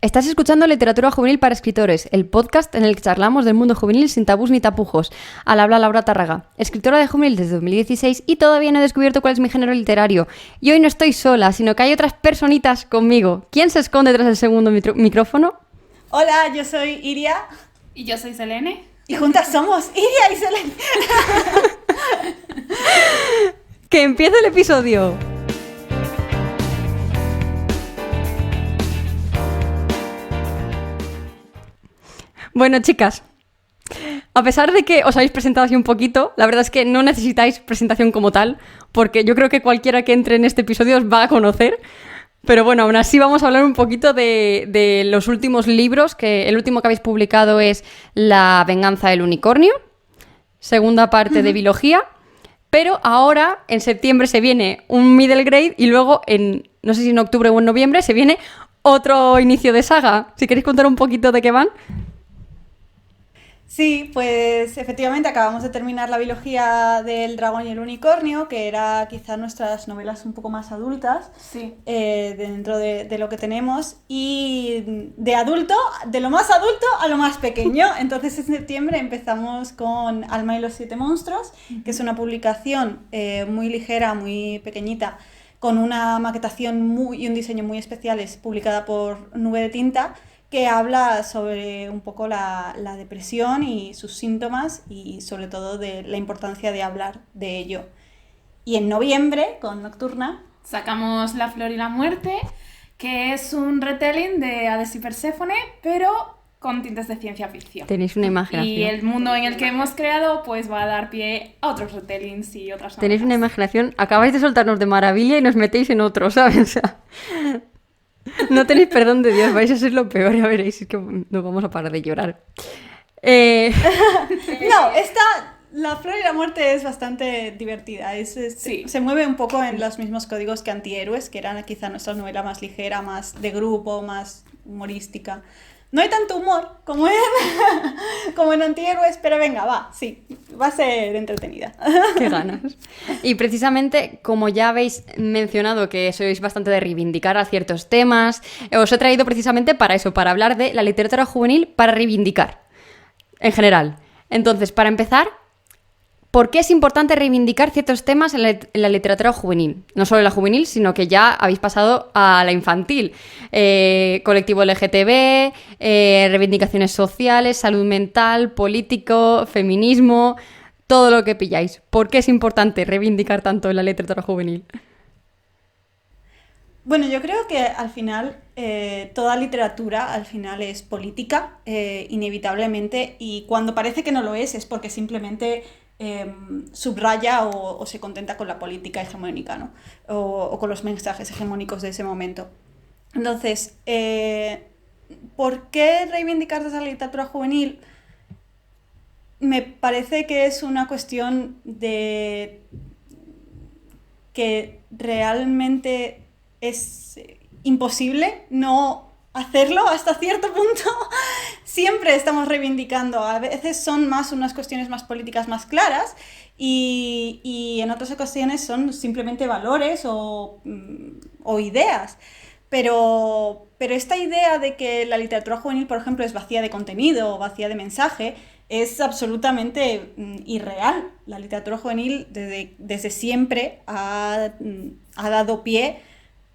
Estás escuchando Literatura Juvenil para Escritores, el podcast en el que charlamos del mundo juvenil sin tabús ni tapujos. Al habla Laura Tárraga, escritora de juvenil desde 2016 y todavía no he descubierto cuál es mi género literario. Y hoy no estoy sola, sino que hay otras personitas conmigo. ¿Quién se esconde tras el segundo micrófono? Hola, yo soy Iria. Y yo soy Selene. Y juntas somos Iria y Selene. ¡Que empiece el episodio! Bueno, chicas, a pesar de que os habéis presentado así un poquito, la verdad es que no necesitáis presentación como tal, porque yo creo que cualquiera que entre en este episodio os va a conocer. Pero bueno, aún así vamos a hablar un poquito de los últimos libros, que el último que habéis publicado es La venganza del unicornio, segunda parte de Biología, pero ahora en septiembre se viene un middle grade y luego no sé si en octubre o en noviembre, se viene otro inicio de saga. Si queréis contar un poquito de qué van. Sí, pues efectivamente acabamos de terminar la biología del dragón y el unicornio, que era quizá nuestras novelas un poco más adultas, Sí. Dentro de lo que tenemos, y de adulto, de lo más adulto a lo más pequeño. Entonces en septiembre empezamos con Alma y los siete monstruos, que es una publicación muy ligera, muy pequeñita, con una maquetación y un diseño muy especiales, publicada por Nube de Tinta, que habla sobre un poco la depresión y sus síntomas y sobre todo de la importancia de hablar de ello. Y en noviembre, con Nocturna, Sacamos La flor y la muerte, que es un retelling de Hades y Perséfone, pero con tintes de ciencia ficción. Tenéis una imaginación. Y el mundo en el que hemos creado pues va a dar pie a otros retellings y otras novelas. Tenéis una imaginación, acabáis de soltarnos de maravilla y nos metéis en otro, ¿sabes? O sea, no tenéis perdón de Dios, vais a ser lo peor, ya veréis, es que nos vamos a parar de llorar. No, La flor y la muerte es bastante divertida. Sí. Se mueve un poco en los mismos códigos que Antihéroes, que eran quizá nuestra novela más ligera, más de grupo, más humorística. No hay tanto humor como en Antihéroes, pero venga, sí, va a ser entretenida. Qué ganas. Y precisamente, como ya habéis mencionado que sois bastante de reivindicar a ciertos temas, os he traído precisamente para eso, para hablar de la literatura juvenil para reivindicar, en general. Entonces, para empezar, ¿por qué es importante reivindicar ciertos temas en la literatura juvenil? No solo en la juvenil, sino que ya habéis pasado a la infantil. Colectivo LGTB, reivindicaciones sociales, salud mental, político, feminismo, todo lo que pilláis. ¿Por qué es importante reivindicar tanto en la literatura juvenil? Bueno, yo creo que al final toda literatura al final es política, inevitablemente, y cuando parece que no lo es porque simplemente subraya o se contenta con la política hegemónica, ¿no? O con los mensajes hegemónicos de ese momento. Entonces, ¿por qué reivindicar desde la literatura juvenil? Me parece que es una cuestión de que realmente es imposible no hacerlo hasta cierto punto. Siempre estamos reivindicando, a veces son más unas cuestiones más políticas más claras y en otras ocasiones son simplemente valores o ideas. Pero esta idea de que la literatura juvenil, por ejemplo, es vacía de contenido o vacía de mensaje es absolutamente irreal. La literatura juvenil desde siempre ha dado pie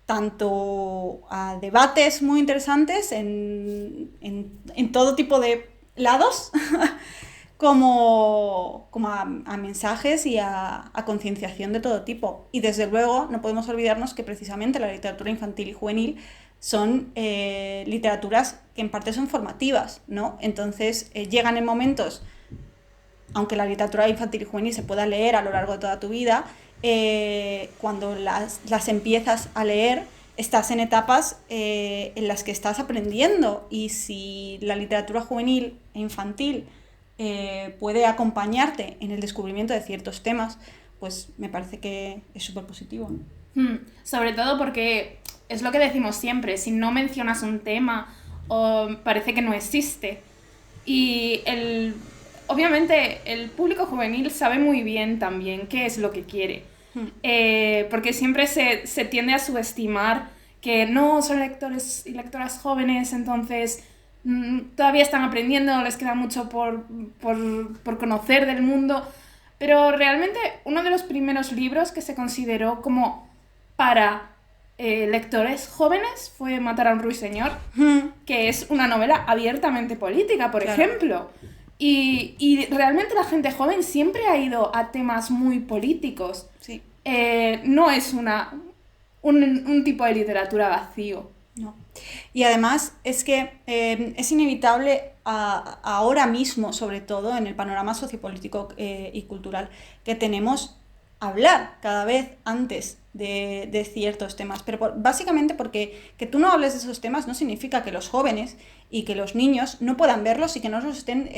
tanto a debates muy interesantes en todo tipo de lados, como a mensajes y a concienciación de todo tipo. Y desde luego no podemos olvidarnos que precisamente la literatura infantil y juvenil son literaturas que en parte son formativas, ¿no? Entonces llegan en momentos, aunque la literatura infantil y juvenil se pueda leer a lo largo de toda tu vida, cuando las empiezas a leer, estás en etapas en las que estás aprendiendo, y si la literatura juvenil e infantil puede acompañarte en el descubrimiento de ciertos temas, pues me parece que es súper positivo, ¿no? Sobre todo porque es lo que decimos siempre, si no mencionas un tema, parece que no existe. Y obviamente el público juvenil sabe muy bien también qué es lo que quiere. Porque siempre se tiende a subestimar que no son lectores y lectoras jóvenes, entonces todavía están aprendiendo, les queda mucho por conocer del mundo, pero realmente uno de los primeros libros que se consideró como para lectores jóvenes fue Matar a un ruiseñor, que es una novela abiertamente política, por ejemplo. Y realmente la gente joven siempre ha ido a temas muy políticos. Sí. No es un tipo de literatura vacío. No. Y además es que es inevitable ahora mismo, sobre todo en el panorama sociopolítico y cultural que tenemos, hablar cada vez antes de ciertos temas, pero básicamente porque que tú no hables de esos temas no significa que los jóvenes y que los niños no puedan verlos y que no los estén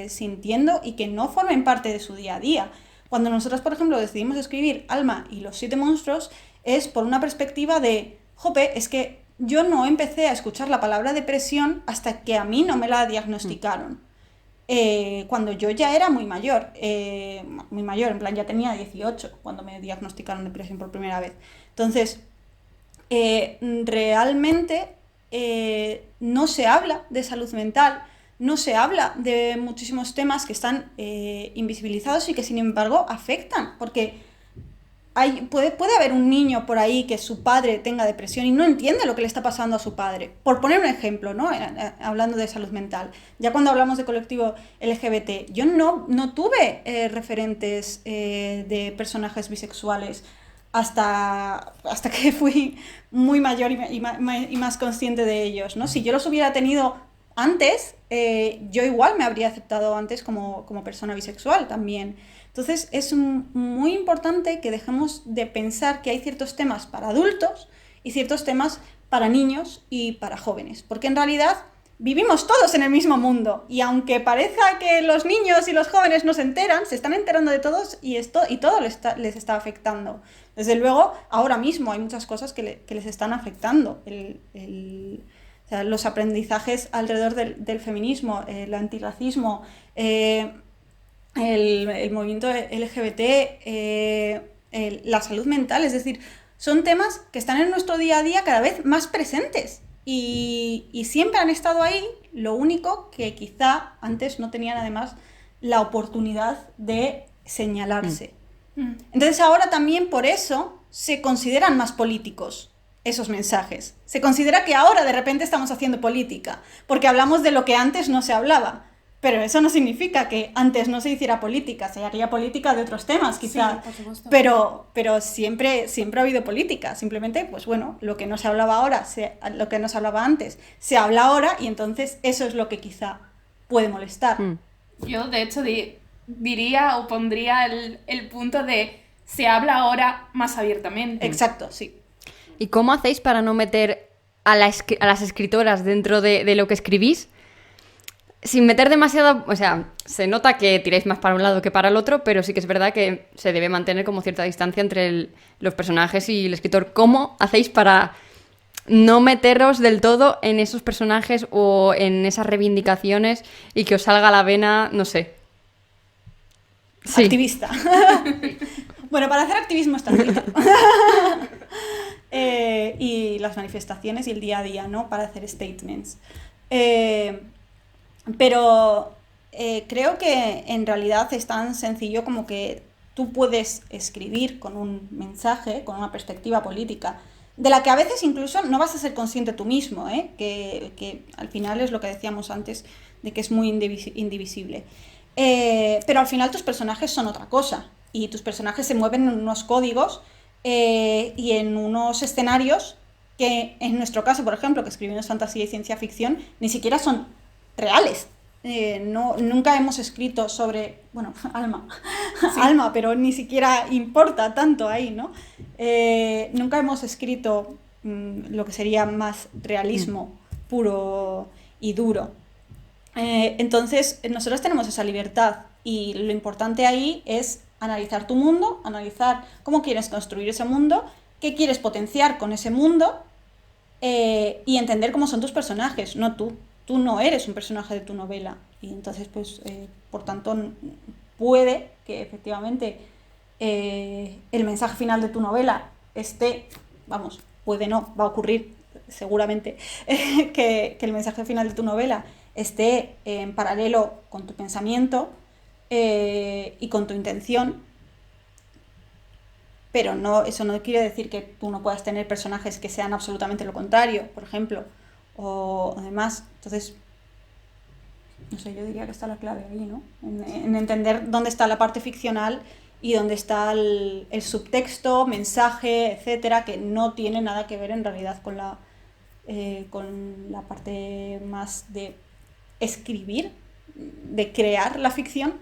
sintiendo y que no formen parte de su día a día. Cuando nosotros, por ejemplo, decidimos escribir Alma y los 7 monstruos, es por una perspectiva de, jope, es que yo no empecé a escuchar la palabra depresión hasta que a mí no me la diagnosticaron. Cuando yo ya era muy mayor, en plan ya tenía 18 cuando me diagnosticaron depresión por primera vez. Entonces, realmente no se habla de salud mental, no se habla de muchísimos temas que están invisibilizados y que sin embargo afectan, porque puede haber un niño por ahí que su padre tenga depresión y no entiende lo que le está pasando a su padre. Por poner un ejemplo, ¿no? Hablando de salud mental. Ya cuando hablamos de colectivo LGBT, yo no tuve referentes de personajes bisexuales hasta que fui muy mayor y más consciente de ellos, ¿no? Si yo los hubiera tenido antes, yo igual me habría aceptado antes como persona bisexual también. Entonces es muy importante que dejemos de pensar que hay ciertos temas para adultos y ciertos temas para niños y para jóvenes, porque en realidad vivimos todos en el mismo mundo y aunque parezca que los niños y los jóvenes no se enteran, se están enterando de todos y todo les está afectando. Desde luego, ahora mismo hay muchas cosas que les están afectando. O sea, los aprendizajes alrededor del feminismo, el antirracismo, el movimiento LGBT, la salud mental, es decir, son temas que están en nuestro día a día cada vez más presentes y siempre han estado ahí, lo único que quizá antes no tenían además la oportunidad de señalarse. Entonces ahora también por eso se consideran más políticos esos mensajes. Se considera que ahora de repente estamos haciendo política, porque hablamos de lo que antes no se hablaba. Pero eso no significa que antes no se hiciera política, se haría política de otros temas, quizá. Sí, por supuesto. Pero siempre ha habido política. Simplemente, pues bueno, lo que no se hablaba ahora, lo que no se hablaba antes, se habla ahora y entonces eso es lo que quizá puede molestar. Yo, de hecho, diría o pondría el punto de se habla ahora más abiertamente. Exacto, sí. ¿Y cómo hacéis para no meter a las escritoras dentro de lo que escribís? Sin meter demasiado, o sea, se nota que tiráis más para un lado que para el otro, pero sí que es verdad que se debe mantener como cierta distancia entre los personajes y el escritor. ¿Cómo hacéis para no meteros del todo en esos personajes o en esas reivindicaciones y que os salga la vena, no sé? Sí. Activista. Bueno, para hacer activismo está bien. Y las manifestaciones y el día a día, ¿no? Para hacer statements. Pero creo que en realidad es tan sencillo como que tú puedes escribir con un mensaje, con una perspectiva política, de la que a veces incluso no vas a ser consciente tú mismo, que al final es lo que decíamos antes, de que es muy indivisible. Pero al final tus personajes son otra cosa, y tus personajes se mueven en unos códigos y en unos escenarios que en nuestro caso, por ejemplo, que escribimos fantasía y ciencia ficción, ni siquiera son reales. Nunca hemos escrito sobre, bueno, Alma, sí. Alma, pero ni siquiera importa tanto ahí, ¿no? Nunca hemos escrito lo que sería más realismo puro y duro. Entonces, nosotros tenemos esa libertad y lo importante ahí es analizar tu mundo, analizar cómo quieres construir ese mundo, qué quieres potenciar con ese mundo y entender cómo son tus personajes, no tú. Tú no eres un personaje de tu novela y entonces, pues, por tanto, puede que efectivamente el mensaje final de tu novela esté, vamos, puede no, va a ocurrir seguramente, que el mensaje final de tu novela esté en paralelo con tu pensamiento y con tu intención, pero no, eso no quiere decir que tú no puedas tener personajes que sean absolutamente lo contrario, por ejemplo, o además, entonces, no sé, yo diría que está la clave ahí, ¿no? En entender dónde está la parte ficcional y dónde está el subtexto, mensaje, etcétera, que no tiene nada que ver en realidad con la parte más de escribir, de crear la ficción.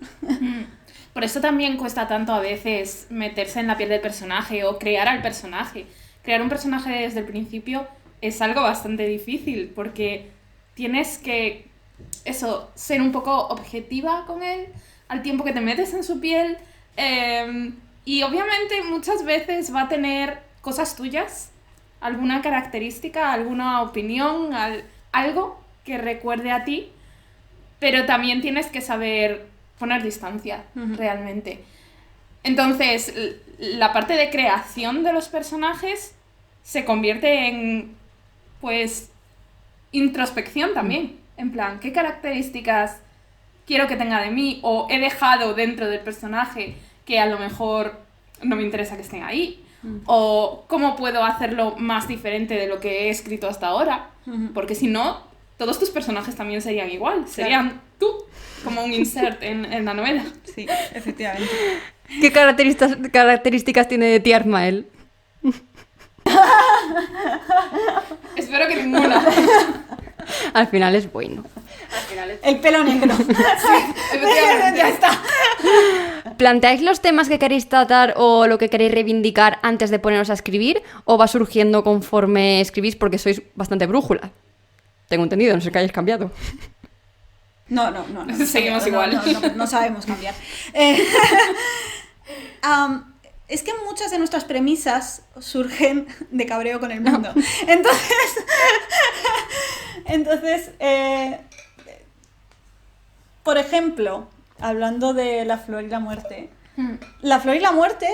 Por eso también cuesta tanto a veces meterse en la piel del personaje o crear al personaje. Crear un personaje desde el principio es algo bastante difícil porque tienes que, ser un poco objetiva con él al tiempo que te metes en su piel, y obviamente muchas veces va a tener cosas tuyas, alguna característica, alguna opinión, algo que recuerde a ti, pero también tienes que saber poner distancia, realmente. Entonces, la parte de creación de los personajes se convierte en, pues, introspección también. En plan, ¿qué características quiero que tenga de mí? O he dejado dentro del personaje que a lo mejor no me interesa que estén ahí. O cómo puedo hacerlo más diferente de lo que he escrito hasta ahora. Porque si no, todos tus personajes también serían igual. Serían tú, como un insert en la novela. Sí, efectivamente. ¿Qué características tiene de ti Armael? Espero que ninguna. Al final es bueno. El pelo negro. Efectivamente. Ya está. ¿Planteáis los temas que queréis tratar o lo que queréis reivindicar antes de poneros a escribir? ¿O va surgiendo conforme escribís porque sois bastante brújula? Tengo entendido, no sé qué hayáis cambiado. No. Seguimos igual. No sabemos cambiar. Es que muchas de nuestras premisas surgen de cabreo con el mundo. Entonces, por ejemplo, hablando de La Flor y la Muerte, La Flor y la Muerte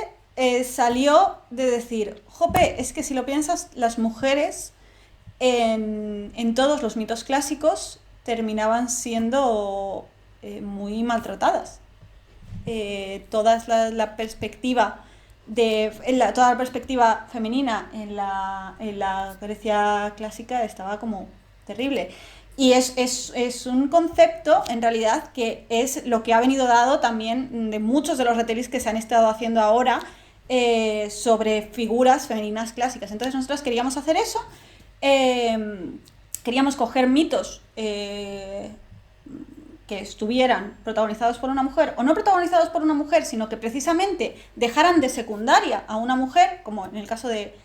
salió de decir, jope, es que si lo piensas, las mujeres en todos los mitos clásicos terminaban siendo muy maltratadas. Toda la perspectiva toda la perspectiva femenina en la Grecia clásica estaba como terrible. Y es un concepto, en realidad, que es lo que ha venido dado también de muchos de los retellings que se han estado haciendo ahora sobre figuras femeninas clásicas. Entonces nosotros queríamos hacer eso, queríamos coger mitos que estuvieran protagonizados por una mujer o no protagonizados por una mujer, sino que precisamente dejaran de secundaria a una mujer, como en el caso de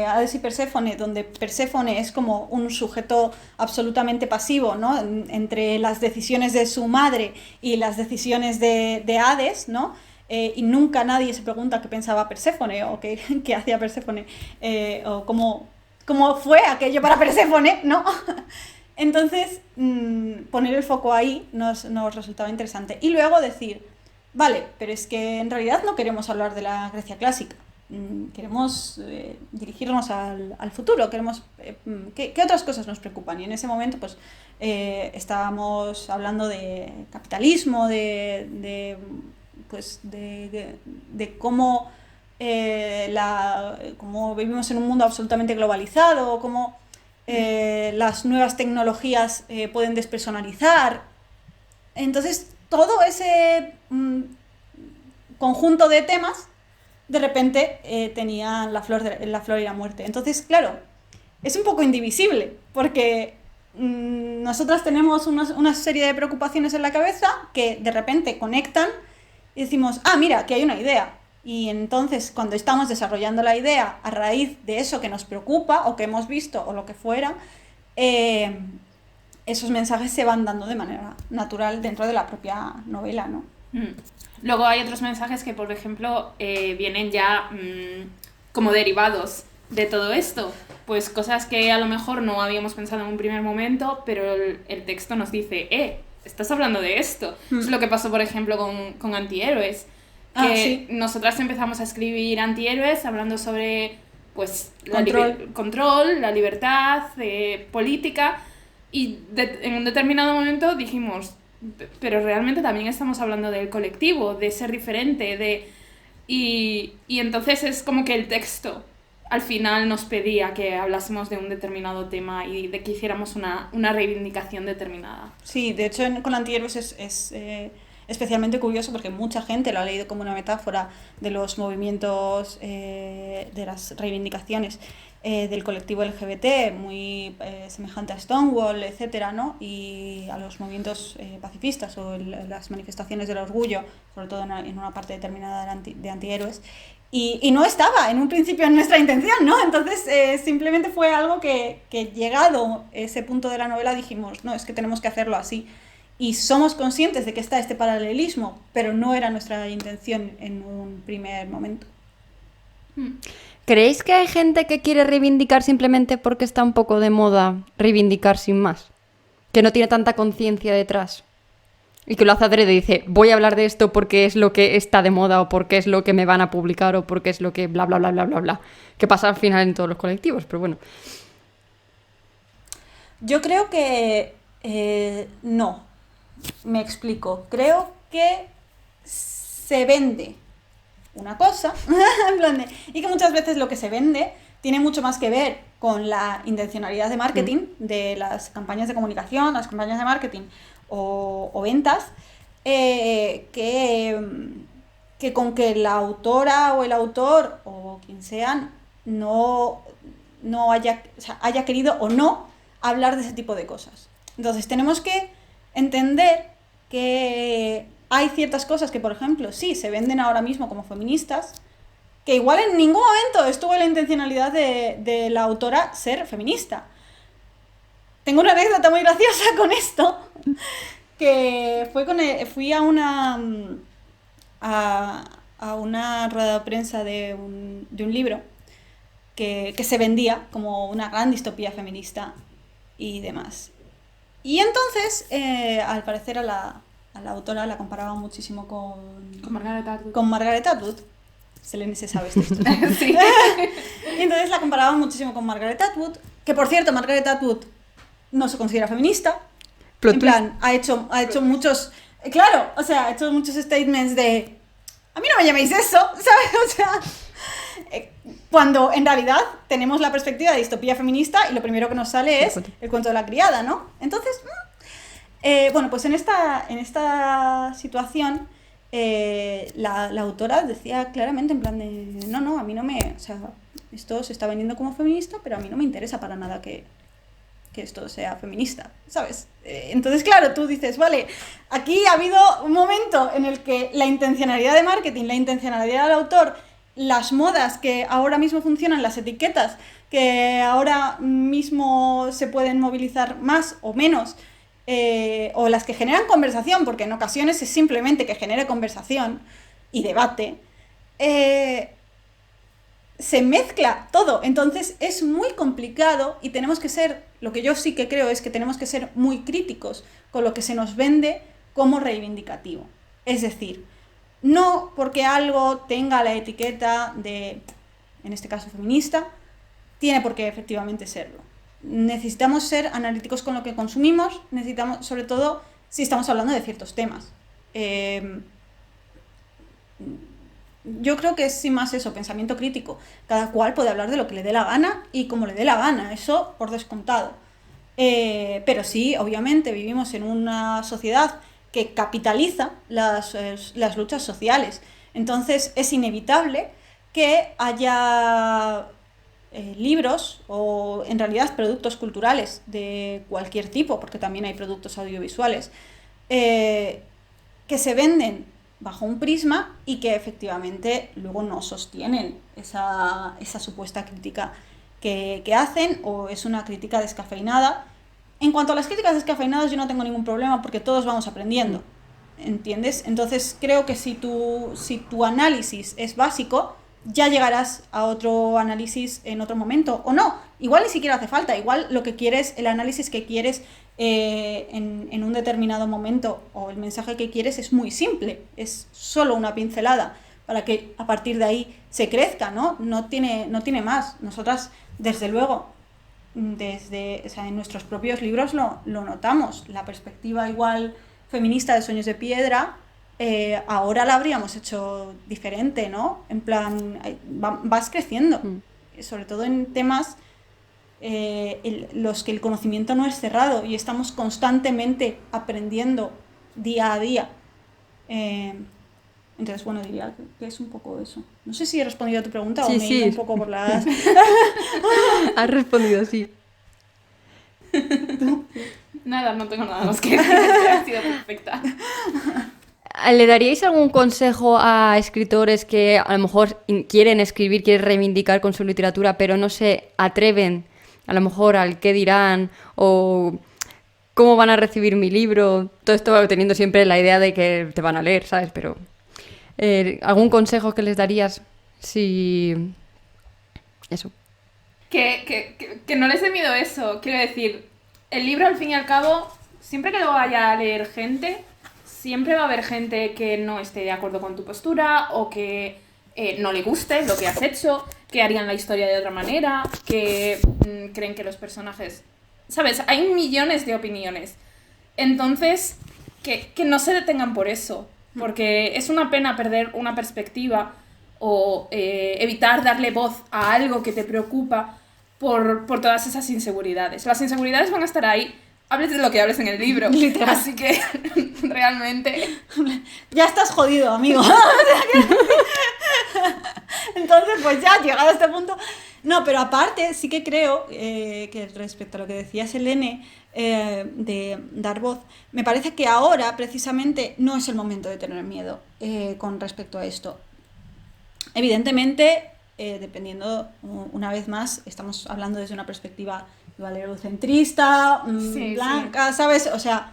Hades y Perséfone, donde Perséfone es como un sujeto absolutamente pasivo, ¿no? Entre las decisiones de su madre y las decisiones de Hades, ¿no? Y nunca nadie se pregunta qué pensaba Perséfone o qué hacía Perséfone o cómo fue aquello para Perséfone, ¿no? Entonces, poner el foco ahí nos resultaba interesante. Y luego decir, vale, pero es que en realidad no queremos hablar de la Grecia clásica. Queremos dirigirnos al futuro. Queremos ¿qué otras cosas nos preocupan? Y en ese momento, pues, estábamos hablando de capitalismo, de cómo, cómo vivimos en un mundo absolutamente globalizado, cómo las nuevas tecnologías pueden despersonalizar. Entonces, todo ese conjunto de temas, de repente, tenían la flor y la muerte. Entonces, claro, es un poco indivisible, porque nosotras tenemos una serie de preocupaciones en la cabeza que de repente conectan y decimos, mira, que hay una idea. Y entonces, cuando estamos desarrollando la idea a raíz de eso que nos preocupa o que hemos visto o lo que fuera, esos mensajes se van dando de manera natural dentro de la propia novela, ¿no? Luego hay otros mensajes que, por ejemplo, vienen ya como derivados de todo esto. Pues cosas que a lo mejor no habíamos pensado en un primer momento, pero el texto nos dice, estás hablando de esto. Es lo que pasó, por ejemplo, con Antihéroes. Que sí. Nosotras empezamos a escribir antihéroes hablando sobre pues Control. la libertad política, y en un determinado momento dijimos, pero realmente también estamos hablando del colectivo, de ser diferente, y entonces es como que el texto al final nos pedía que hablásemos de un determinado tema y de que hiciéramos una reivindicación determinada. Sí, de hecho con Antihéroes es especialmente curioso porque mucha gente lo ha leído como una metáfora de los movimientos, de las reivindicaciones del colectivo LGBT, muy semejante a Stonewall, etcétera, ¿no? Y a los movimientos pacifistas o las manifestaciones del orgullo, sobre todo en una parte determinada de Antihéroes. Y no estaba en un principio en nuestra intención, ¿no? Entonces simplemente fue algo que llegado ese punto de la novela dijimos, no, es que tenemos que hacerlo así. Y somos conscientes de que está este paralelismo, pero no era nuestra intención en un primer momento. ¿Creéis que hay gente que quiere reivindicar simplemente porque está un poco de moda reivindicar sin más? Que no tiene tanta conciencia detrás. Y que lo hace adrede y dice, voy a hablar de esto porque es lo que está de moda o porque es lo que me van a publicar o porque es lo que bla, bla, bla, bla, bla, bla. Que pasa al final en todos los colectivos, pero bueno. Yo creo que no. Me explico. Creo que se vende una cosa, en plan y que muchas veces lo que se vende tiene mucho más que ver con la intencionalidad de marketing de las campañas de comunicación, las campañas de marketing o ventas, que con que la autora o el autor o quien sean no haya, o sea, haya querido o no hablar de ese tipo de cosas. Entonces tenemos que entender que hay ciertas cosas que, por ejemplo, sí, se venden ahora mismo como feministas, que igual en ningún momento estuvo en la intencionalidad de la autora ser feminista. Tengo una anécdota muy graciosa con esto, que fui a una rueda de prensa de un libro que se vendía como una gran distopía feminista y demás. Y entonces, al parecer a la autora la comparaba muchísimo con Margaret Atwood. Con Margaret Atwood. Selene se sabe esto. Sí. Y entonces la comparaban muchísimo con Margaret Atwood, que por cierto, Margaret Atwood no se considera feminista. Plot En plan, ha hecho muchos... Claro, o sea, ha hecho muchos statements de... A mí no me llaméis eso, ¿sabes? O sea... cuando en realidad tenemos la perspectiva de distopía feminista y lo primero que nos sale es el cuento de la criada, ¿no? Entonces, bueno, pues en esta situación la autora decía claramente en plan de no, a mí no me... O sea, esto se está vendiendo como feminista, pero a mí no me interesa para nada que esto sea feminista, ¿sabes? Entonces, claro, tú dices, vale, aquí ha habido un momento en el que la intencionalidad de marketing, la intencionalidad del autor, las modas que ahora mismo funcionan, las etiquetas que ahora mismo se pueden movilizar más o menos, o las que generan conversación, porque en ocasiones es simplemente que genere conversación y debate, se mezcla todo. Entonces es muy complicado y tenemos que ser, lo que yo sí que creo es que tenemos que ser muy críticos con lo que se nos vende como reivindicativo. Es decir, no porque algo tenga la etiqueta de, en este caso feminista, tiene por qué efectivamente serlo. Necesitamos ser analíticos con lo que consumimos, necesitamos, sobre todo si estamos hablando de ciertos temas. Yo creo que es sin más eso, pensamiento crítico. Cada cual puede hablar de lo que le dé la gana y como le dé la gana, eso por descontado. Pero sí, obviamente vivimos en una sociedad que capitaliza las luchas sociales. Entonces es inevitable que haya libros o en realidad productos culturales de cualquier tipo, porque también hay productos audiovisuales, que se venden bajo un prisma y que efectivamente luego no sostienen esa supuesta crítica que hacen, o es una crítica descafeinada. En cuanto a las críticas descafeinadas, yo no tengo ningún problema porque todos vamos aprendiendo, ¿entiendes? Entonces creo que si tu análisis es básico, ya llegarás a otro análisis en otro momento, o no, igual ni siquiera hace falta, igual lo que quieres, el análisis que quieres en un determinado momento, o el mensaje que quieres es muy simple, es solo una pincelada, para que a partir de ahí se crezca, ¿no? No tiene más. Nosotras, desde luego, o sea, en nuestros propios libros lo notamos. La perspectiva igual feminista de Sueños de Piedra, ahora la habríamos hecho diferente, ¿no? En plan, vas creciendo, sobre todo en temas los que el conocimiento no es cerrado y estamos constantemente aprendiendo día a día. Entonces, bueno, diría que es un poco eso. No sé si he respondido a tu pregunta o me he ido un poco por las... Has respondido, sí. Nada, no tengo nada más que decir, ha sido perfecta. ¿Le daríais algún consejo a escritores que a lo mejor quieren escribir, quieren reivindicar con su literatura, pero no se atreven a lo mejor al qué dirán o cómo van a recibir mi libro? Todo esto teniendo siempre la idea de que te van a leer, ¿sabes? Pero ¿algún consejo que les darías si... eso? Que no les dé miedo eso. Quiero decir, el libro al fin y al cabo, siempre que lo vaya a leer gente, siempre va a haber gente que no esté de acuerdo con tu postura o que no le guste lo que has hecho, que harían la historia de otra manera, que creen que los personajes... ¿Sabes? Hay millones de opiniones. Entonces, que no se detengan por eso, porque es una pena perder una perspectiva o evitar darle voz a algo que te preocupa por todas esas inseguridades. Las inseguridades van a estar ahí, hables de lo que hables en el libro. Literal. Así que realmente... Ya estás jodido, amigo. Entonces, pues ya, llegado a este punto... No, pero aparte, sí que creo que respecto a lo que decías, Helene, de dar voz, me parece que ahora, precisamente, no es el momento de tener miedo con respecto a esto. Evidentemente, dependiendo, una vez más, estamos hablando desde una perspectiva igual eurocentrista, blanca, sí. ¿Sabes? O sea,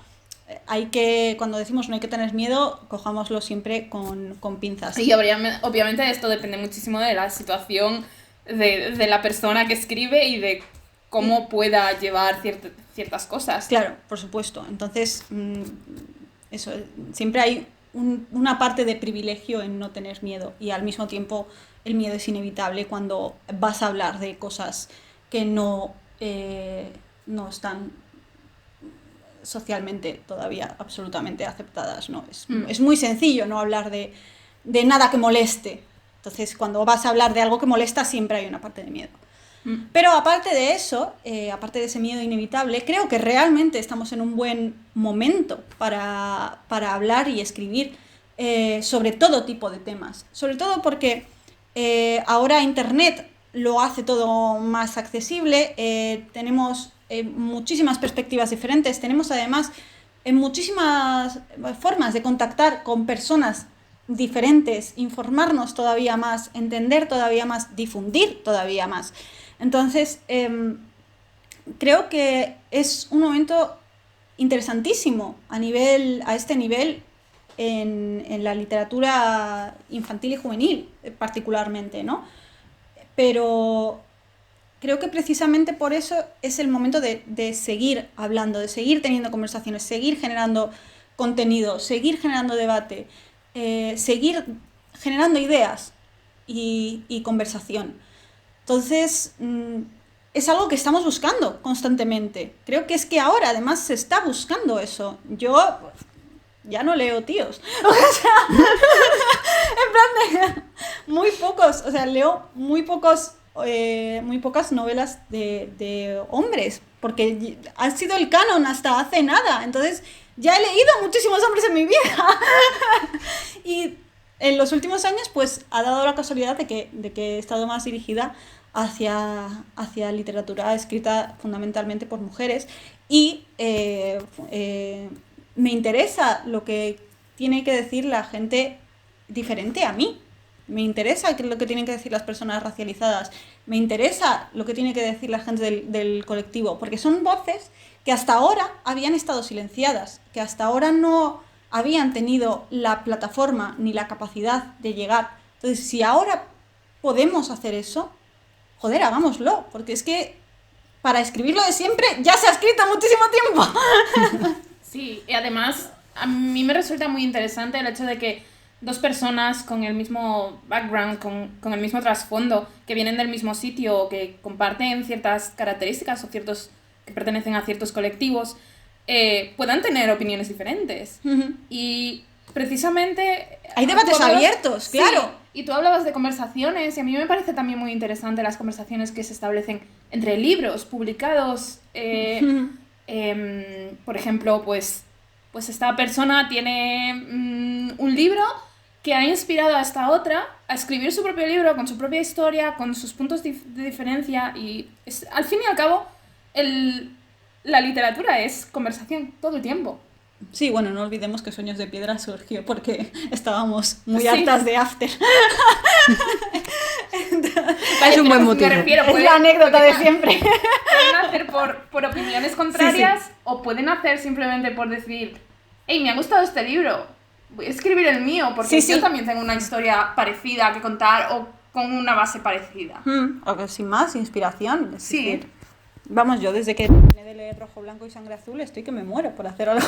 hay que, cuando decimos no hay que tener miedo, cojámoslo siempre con pinzas. Y obviamente esto depende muchísimo de la situación de la persona que escribe y de cómo pueda llevar ciertas cosas. Claro, por supuesto. Entonces, eso, siempre hay una parte de privilegio en no tener miedo y al mismo tiempo el miedo es inevitable cuando vas a hablar de cosas que no están socialmente todavía absolutamente aceptadas, ¿no? Es muy sencillo no hablar de nada que moleste. Entonces, cuando vas a hablar de algo que molesta, siempre hay una parte de miedo. Pero aparte de eso, aparte de ese miedo inevitable, creo que realmente estamos en un buen momento para hablar y escribir sobre todo tipo de temas. Sobre todo porque ahora Internet lo hace todo más accesible, tenemos muchísimas perspectivas diferentes, tenemos además muchísimas formas de contactar con personas diferentes, informarnos todavía más, entender todavía más, difundir todavía más. Entonces, creo que es un momento interesantísimo a este nivel en la literatura infantil y juvenil, particularmente, ¿no? Pero creo que precisamente por eso es el momento de seguir hablando, de seguir teniendo conversaciones, seguir generando contenido, seguir generando debate, seguir generando ideas y conversación. Entonces, es algo que estamos buscando constantemente. Creo que es que ahora además se está buscando eso. Yo ya no leo tíos. O sea, en plan de muy pocos, o sea, leo muy pocas novelas de hombres, porque ha sido el canon hasta hace nada. Entonces, ya he leído muchísimos hombres en mi vida. Y en los últimos años, pues, ha dado la casualidad de que he estado más dirigida hacia literatura escrita fundamentalmente por mujeres. Y me interesa lo que tiene que decir la gente diferente a mí. Me interesa lo que tienen que decir las personas racializadas. Me interesa lo que tiene que decir la gente del colectivo. Porque son voces que hasta ahora habían estado silenciadas, que hasta ahora no habían tenido la plataforma ni la capacidad de llegar. Entonces, si ahora podemos hacer eso, joder, hagámoslo. Porque es que para escribir lo de siempre ya se ha escrito muchísimo tiempo. Sí, y además a mí me resulta muy interesante el hecho de que dos personas con el mismo background, con el mismo trasfondo, que vienen del mismo sitio o que comparten ciertas características o que pertenecen a ciertos colectivos, puedan tener opiniones diferentes. Y precisamente... Hay debates abiertos, claro. Sí, y tú hablabas de conversaciones, y a mí me parece también muy interesante las conversaciones que se establecen entre libros publicados. Por ejemplo, pues esta persona tiene un libro que ha inspirado a esta otra a escribir su propio libro, con su propia historia, con sus puntos de diferencia, y al fin y al cabo la literatura es conversación todo el tiempo. Sí, bueno, no olvidemos que Sueños de Piedra surgió porque estábamos muy hartas de After. Es un buen motivo. Me refiero, es la anécdota de siempre. Pueden hacer por opiniones contrarias, o pueden hacer simplemente por decir, hey, me ha gustado este libro, voy a escribir el mío, porque yo también tengo una historia parecida que contar o con una base parecida. O sin más, inspiración. Es Sí. decir, vamos, yo desde que terminé de leer Rojo, Blanco y Sangre Azul estoy que me muero por hacer algo.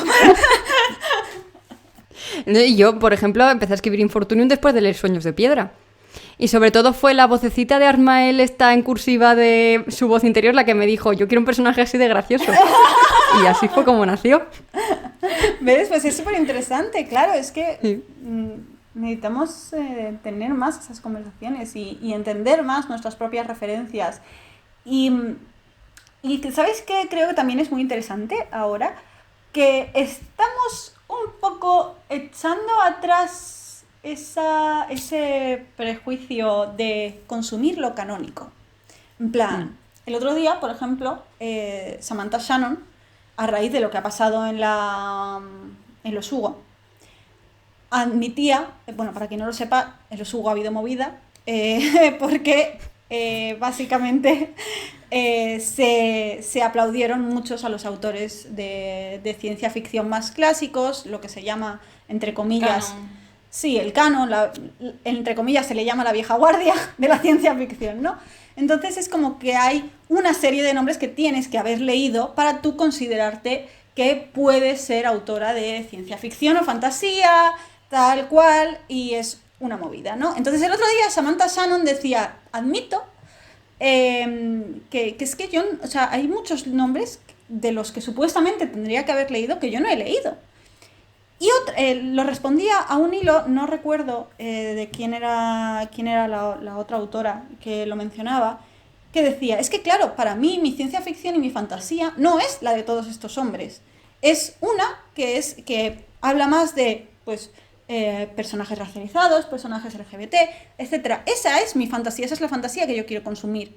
Yo, por ejemplo, empecé a escribir Infortunium después de leer Sueños de Piedra. Y sobre todo fue la vocecita de Armael, esta en cursiva de su voz interior, la que me dijo, yo quiero un personaje así de gracioso. Y así fue como nació. ¿Ves? Pues es súper interesante, claro, es que Sí. necesitamos tener más esas conversaciones y entender más nuestras propias referencias. Y ¿sabes qué? Creo que también es muy interesante ahora, que estamos un poco echando atrás ese prejuicio de consumir lo canónico. En plan, el otro día, por ejemplo, Samantha Shannon, a raíz de lo que ha pasado en los Hugo, admitía, bueno, para quien no lo sepa, en los Hugo ha habido movida, porque básicamente se aplaudieron muchos a los autores de ciencia ficción más clásicos, lo que se llama, entre comillas, Canon. Sí, el canon, entre comillas, se le llama la vieja guardia de la ciencia ficción, ¿no? Entonces es como que hay una serie de nombres que tienes que haber leído para tú considerarte que puedes ser autora de ciencia ficción o fantasía, tal cual, y es una movida, ¿no? Entonces el otro día Samantha Shannon decía, admito que es que yo, o sea, hay muchos nombres de los que supuestamente tendría que haber leído que yo no he leído. Y lo respondía a un hilo, no recuerdo de quién era la otra autora que lo mencionaba, que decía, es que claro, para mí mi ciencia ficción y mi fantasía no es la de todos estos hombres. Es una que habla más de, pues, personajes racializados, personajes LGBT, etc. Esa es mi fantasía, esa es la fantasía que yo quiero consumir.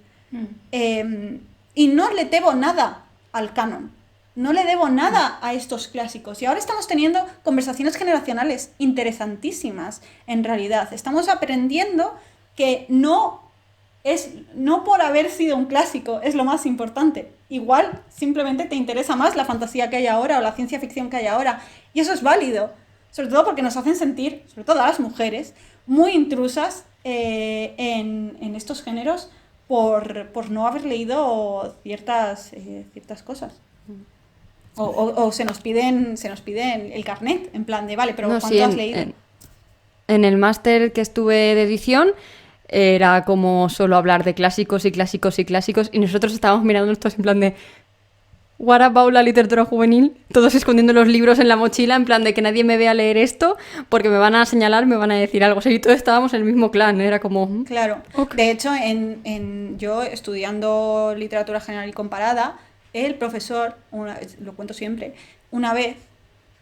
Y no le debo nada al canon. No le debo nada a estos clásicos. Y ahora estamos teniendo conversaciones generacionales interesantísimas, en realidad. Estamos aprendiendo que no por haber sido un clásico es lo más importante. Igual simplemente te interesa más la fantasía que hay ahora o la ciencia ficción que hay ahora. Y eso es válido. Sobre todo porque nos hacen sentir, sobre todo a las mujeres, muy intrusas en estos géneros por no haber leído ciertas cosas. O se nos piden el carnet, en plan de, vale, pero No, ¿cuánto sí, has leído? En el máster que estuve de edición era como solo hablar de clásicos y clásicos y clásicos, y nosotros estábamos mirándonos todos en plan de what about la literatura juvenil, todos escondiendo los libros en la mochila, en plan de que nadie me vea leer esto porque me van a señalar, me van a decir algo. O sea, y todos estábamos en el mismo clan, era como... Claro, ok. de hecho, yo estudiando literatura general y comparada, el profesor, lo cuento siempre, una vez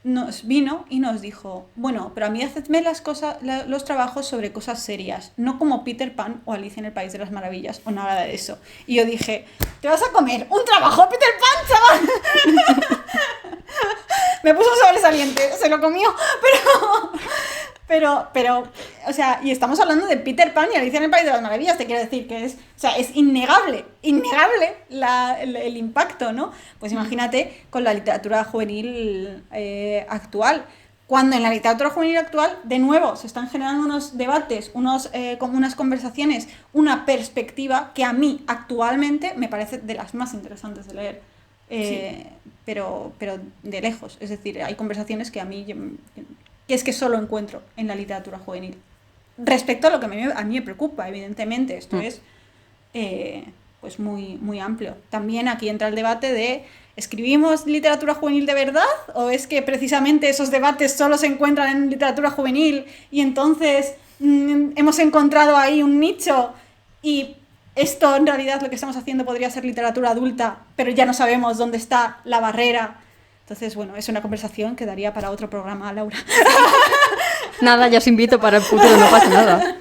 nos vino y nos dijo, bueno, pero a mí hacedme los trabajos sobre cosas serias, no como Peter Pan o Alicia en el País de las Maravillas o nada de eso. Y yo dije, ¿te vas a comer un trabajo de Peter Pan, chaval? Me puso sobresaliente, se lo comió, pero, o sea, y estamos hablando de Peter Pan y Alicia en el País de las Maravillas, te quiero decir que es innegable el impacto, ¿no? Pues imagínate con la literatura juvenil actual. Cuando en la literatura juvenil actual, de nuevo, se están generando unos debates, como unas conversaciones, una perspectiva que a mí actualmente me parece de las más interesantes de leer. Sí. Pero de lejos. Es decir, hay conversaciones que a mí que es que solo encuentro en la literatura juvenil. Respecto a lo que a mí me preocupa, evidentemente, esto es pues muy, muy amplio. También aquí entra el debate de ¿escribimos literatura juvenil de verdad? ¿O es que precisamente esos debates solo se encuentran en literatura juvenil y entonces hemos encontrado ahí un nicho y esto en realidad lo que estamos haciendo podría ser literatura adulta, pero ya no sabemos dónde está la barrera? Entonces, bueno, es una conversación que daría para otro programa, Laura. Nada, ya os invito para el futuro, no pasa nada.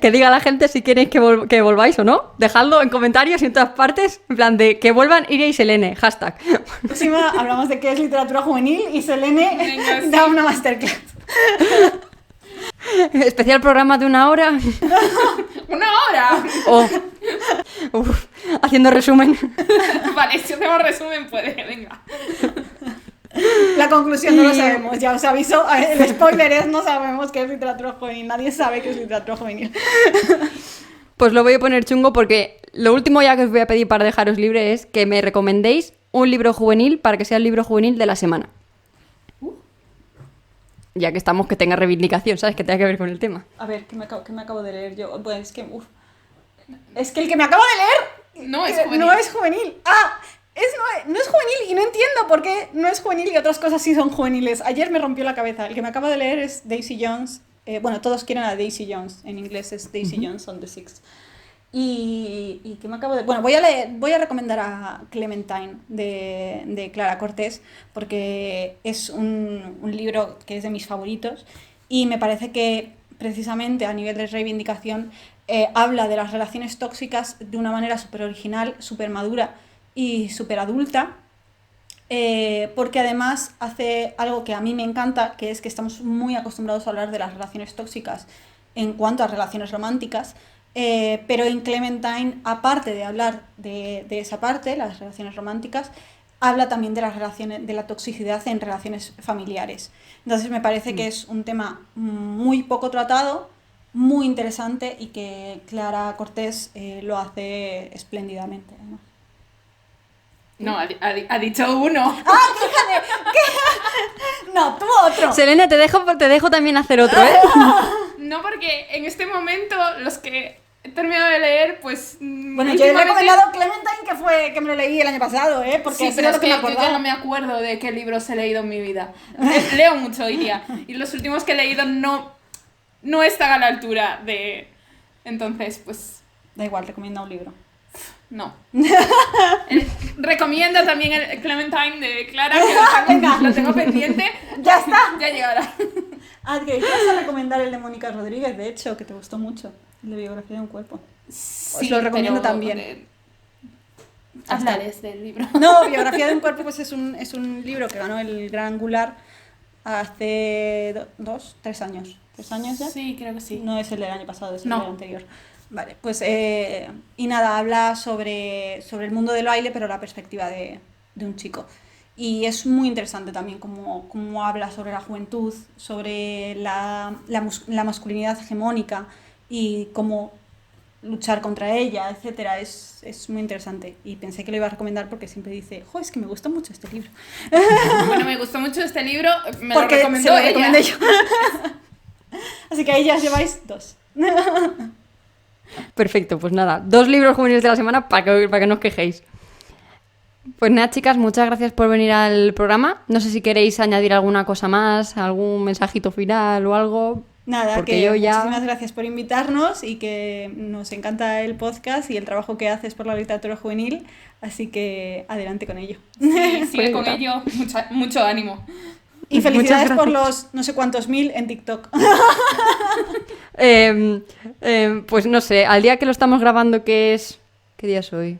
Que diga la gente si queréis que volváis o no. Dejadlo en comentarios y en todas partes. En plan de que vuelvan Iria y Selene. Hashtag. Próxima hablamos de qué es literatura juvenil y Selene Venga, sí. da una masterclass. Especial programa de 1 hora. ¡1 hora! Haciendo resumen. Vale, si hacemos resumen puede, venga. La conclusión no lo sabemos, ya os aviso. El spoiler es no sabemos qué es literatura juvenil. Nadie sabe qué es literatura juvenil. Pues lo voy a poner chungo porque lo último ya que os voy a pedir para dejaros libre es que me recomendéis un libro juvenil para que sea el libro juvenil de la semana. Ya que estamos, que tenga reivindicación, ¿sabes? Que tenga que ver con el tema. A ver, ¿qué me acabo de leer yo? Pues es que... Es que el que me acabo de leer No es juvenil. no es juvenil. No es juvenil y no entiendo por qué no es juvenil y otras cosas sí son juveniles. Ayer me rompió la cabeza. El que me acabo de leer es Daisy Jones. Bueno, todos quieren a Daisy Jones. En inglés es Daisy Jones on the Six. Y que me acabo de... Bueno, voy a recomendar a Clementine de Clara Cortés porque es un libro que es de mis favoritos y me parece que precisamente a nivel de reivindicación habla de las relaciones tóxicas de una manera súper original, súper madura y súper adulta, porque además hace algo que a mí me encanta, que es que estamos muy acostumbrados a hablar de las relaciones tóxicas en cuanto a relaciones románticas, pero en Clementine, aparte de hablar de esa parte, las relaciones románticas, habla también de las relaciones, de la toxicidad en relaciones familiares. Entonces me parece que es un tema muy poco tratado, muy interesante y que Clara Cortés lo hace espléndidamente, además. No, ha dicho uno. No, tú otro. Selene, te dejo también hacer otro, ¿eh? No, porque en este momento los que he terminado de leer, pues... Bueno, yo he recomendado Clementine, que me lo leí el año pasado, porque Sí, así pero es es lo que me yo acordaba. ya no me acuerdo de qué libros he leído en mi vida. Leo mucho hoy día. Y los últimos que he leído no están a la altura de... Entonces, pues... Da igual, recomienda un libro. No. Recomiendo también el Clementine de Clara, que lo tengo pendiente. ¡Ya está! Ya llegará. Que ibas a recomendar el de Mónica Rodríguez, de hecho, que te gustó mucho. El de Biografía de un cuerpo. Sí, lo recomiendo pero, también. Hablaré del libro. No, Biografía de un cuerpo pues es un libro que ganó el Gran Angular hace 3 años. ¿3 años ya? Sí, creo que sí. No es el del año pasado, es el No. del anterior. Vale, pues y nada, habla sobre el mundo del baile, pero la perspectiva de un chico. Y es muy interesante también cómo habla sobre la juventud, sobre la masculinidad hegemónica y cómo luchar contra ella, etcétera. Es muy interesante y pensé que lo iba a recomendar porque siempre dice, jo, es que me gusta mucho este libro. Bueno, me gustó mucho este libro, me Porque lo recomendó se lo ella. recomendé yo. Así que ahí ya os lleváis 2. Perfecto, pues nada, 2 libros juveniles de la semana para que no os quejéis. Pues nada, chicas, muchas gracias por venir al programa. No sé si queréis añadir alguna cosa más, algún mensajito final o algo. Nada, porque que yo ya... muchísimas gracias por invitarnos y que nos encanta el podcast y el trabajo que haces por la literatura juvenil, así que adelante con ello. Sí, sigue con Pues, ello, mucho ánimo. Y felicidades Muchas por gracias. los no sé cuántos mil en TikTok. Pues no sé, al día que lo estamos grabando, que es... ¿Qué día es hoy?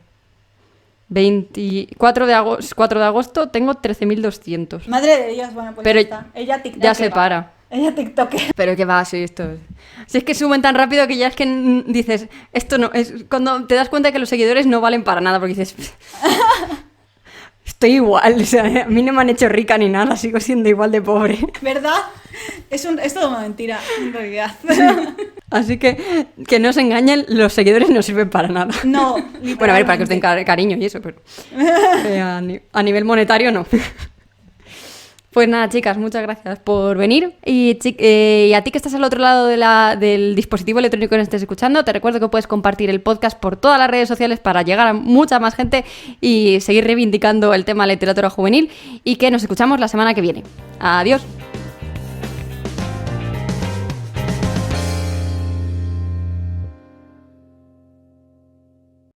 4 de agosto tengo 13.200. Madre de Dios, bueno, pues Pero ya está. Ella TikTok. Ya se para. Ella TikTok. Pero que va, sí, esto. Si es que suben tan rápido que ya es que dices, esto no. Es cuando te das cuenta de que los seguidores no valen para nada, porque dices, estoy igual, o sea, a mí no me han hecho rica ni nada, sigo siendo igual de pobre. ¿Verdad? Es todo una mentira, en realidad. Así que no se engañen, los seguidores no sirven para nada. No, Bueno, a ver, para que os den cariño y eso, pero a nivel monetario no. Pues nada, chicas, muchas gracias por venir. Y a ti que estás al otro lado del dispositivo electrónico que nos estés escuchando, te recuerdo que puedes compartir el podcast por todas las redes sociales para llegar a mucha más gente y seguir reivindicando el tema literatura juvenil, y que nos escuchamos la semana que viene. Adiós.